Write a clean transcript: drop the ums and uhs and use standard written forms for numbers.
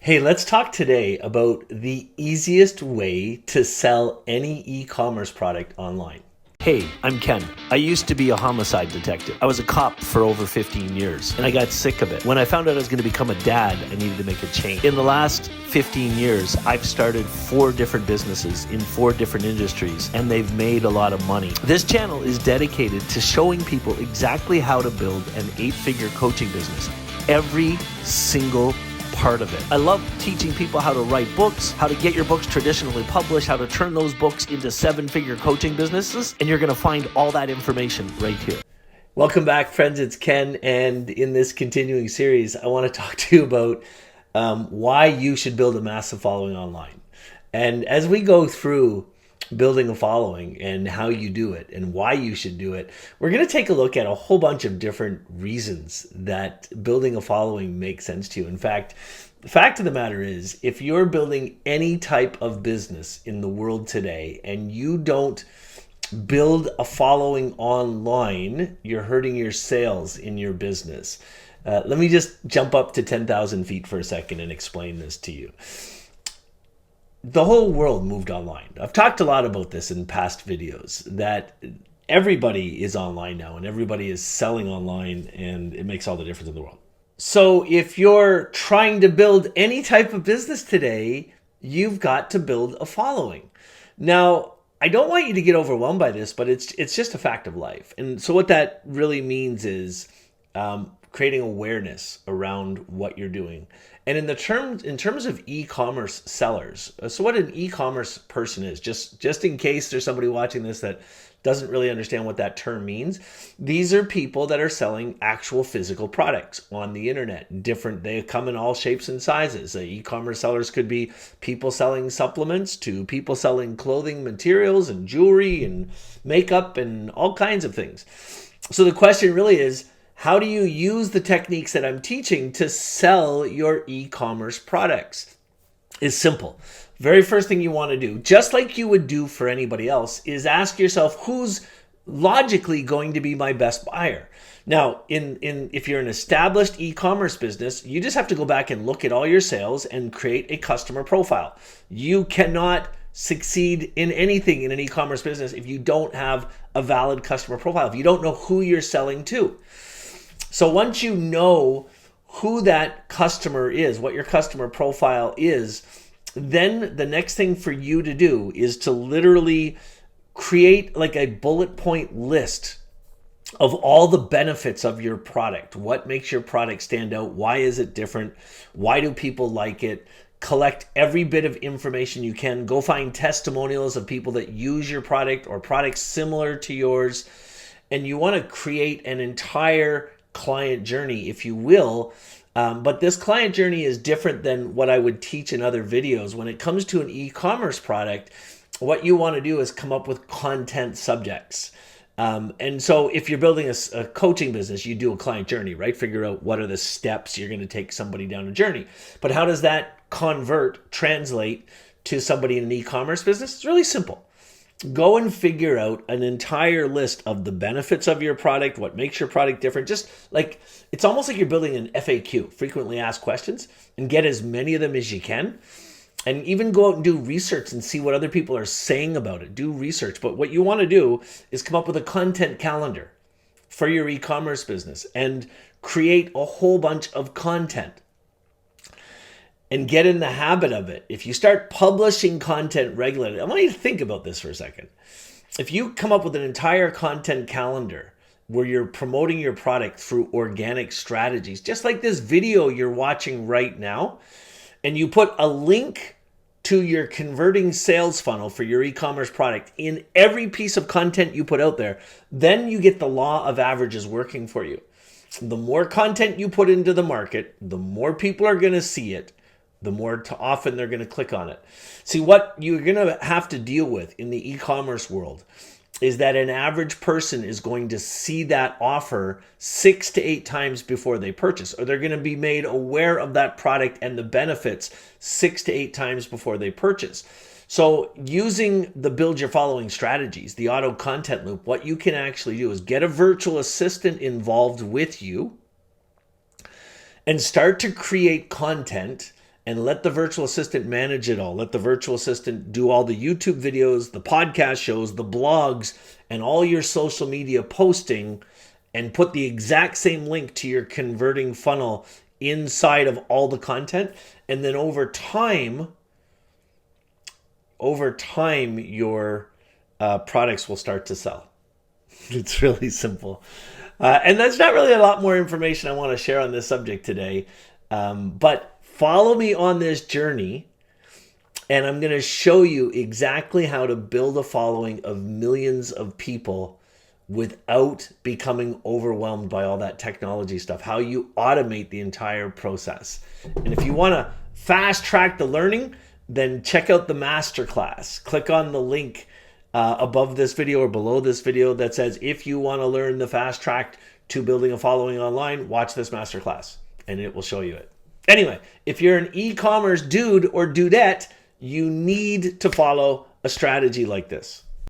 Hey, let's talk today about the easiest way to sell any e-commerce product online. Hey, I'm Ken. I used to be a homicide detective. I was a cop for over 15 years, and I got sick of it. When I found out I was going to become a dad, I needed to make a change. In the last 15 years, I've started 4 different businesses in 4 different industries, and they've made a lot of money. This channel is dedicated to showing people exactly how to build an 8-figure coaching business. Every single part of it. I love teaching people how to write books, how to get your books traditionally published, how to turn those books into 7-figure coaching businesses, and you're going to find all that information right here. Welcome back, friends. It's Ken, and in this continuing series, I want to talk to you about why you should build a massive following online. And as we go through building a following and how you do it and why you should do it, we're going to take a look at a whole bunch of different reasons that building a following makes sense to you. In fact, the fact of the matter is, if you're building any type of business in the world today and you don't build a following online, you're hurting your sales in your business. Let me just jump up to 10,000 feet for a second and explain this to you. The whole world moved online. I've talked a lot about this in past videos, that everybody is online now and everybody is selling online, and it makes all the difference in the world. So if you're trying to build any type of business today, you've got to build a following. Now, I don't want you to get overwhelmed by this, but it's just a fact of life. And so what that really means is creating awareness around what you're doing. And in terms of e-commerce sellers, so what an e-commerce person is, just in case there's somebody watching this that doesn't really understand what that term means, these are people that are selling actual physical products on the internet. They come in all shapes and sizes. E-commerce sellers could be people selling supplements to people selling clothing materials and jewelry and makeup and all kinds of things. So the question really is, how do you use the techniques that I'm teaching to sell your e-commerce products? It's simple. Very first thing you want to do, just like you would do for anybody else, is ask yourself, who's logically going to be my best buyer? Now, if you're an established e-commerce business, you just have to go back and look at all your sales and create a customer profile. You cannot succeed in anything in an e-commerce business if you don't have a valid customer profile, if you don't know who you're selling to. So once you know who that customer is, what your customer profile is, then the next thing for you to do is to literally create like a bullet point list of all the benefits of your product. What makes your product stand out? Why is it different? Why do people like it? Collect every bit of information you can. Go find testimonials of people that use your product or products similar to yours. And you want to create an entire client journey, if you will. But this client journey is different than what I would teach in other videos. When it comes to an e-commerce product, what you want to do is come up with content subjects. And so if you're building a coaching business, you do a client journey, right? Figure out what are the steps you're going to take somebody down a journey. But how does that translate to somebody in an e-commerce business? It's really simple. Go and figure out an entire list of the benefits of your product, what makes your product different. Just like, it's almost like you're building an FAQ, frequently asked questions, and get as many of them as you can. And even go out and do research and see what other people are saying about it. Do research. But what you want to do is come up with a content calendar for your e-commerce business and create a whole bunch of content. And get in the habit of it. If you start publishing content regularly, I want you to think about this for a second. If you come up with an entire content calendar where you're promoting your product through organic strategies, just like this video you're watching right now, and you put a link to your converting sales funnel for your e-commerce product in every piece of content you put out there, then you get the law of averages working for you. The more content you put into the market, the more people are going to see it, the more often they're going to click on it. See, what you're going to have to deal with in the e-commerce world is that an average person is going to see that offer 6 to 8 times before they purchase, or they're going to be made aware of that product and the benefits 6 to 8 times before they purchase. So using the build your following strategies, the auto content loop, what you can actually do is get a virtual assistant involved with you and start to create content and let the virtual assistant manage it all. Let the virtual assistant do all the YouTube videos, the podcast shows, the blogs, and all your social media posting, and put the exact same link to your converting funnel inside of all the content. And then over time, your products will start to sell. It's really simple. And that's not really a lot more information I want to share on this subject today. But follow me on this journey, and I'm going to show you exactly how to build a following of millions of people without becoming overwhelmed by all that technology stuff, how you automate the entire process. And if you want to fast track the learning, then check out the masterclass. Click on the link above this video or below this video that says, if you want to learn the fast track to building a following online, watch this masterclass, and it will show you it. Anyway, if you're an e-commerce dude or dudette, you need to follow a strategy like this.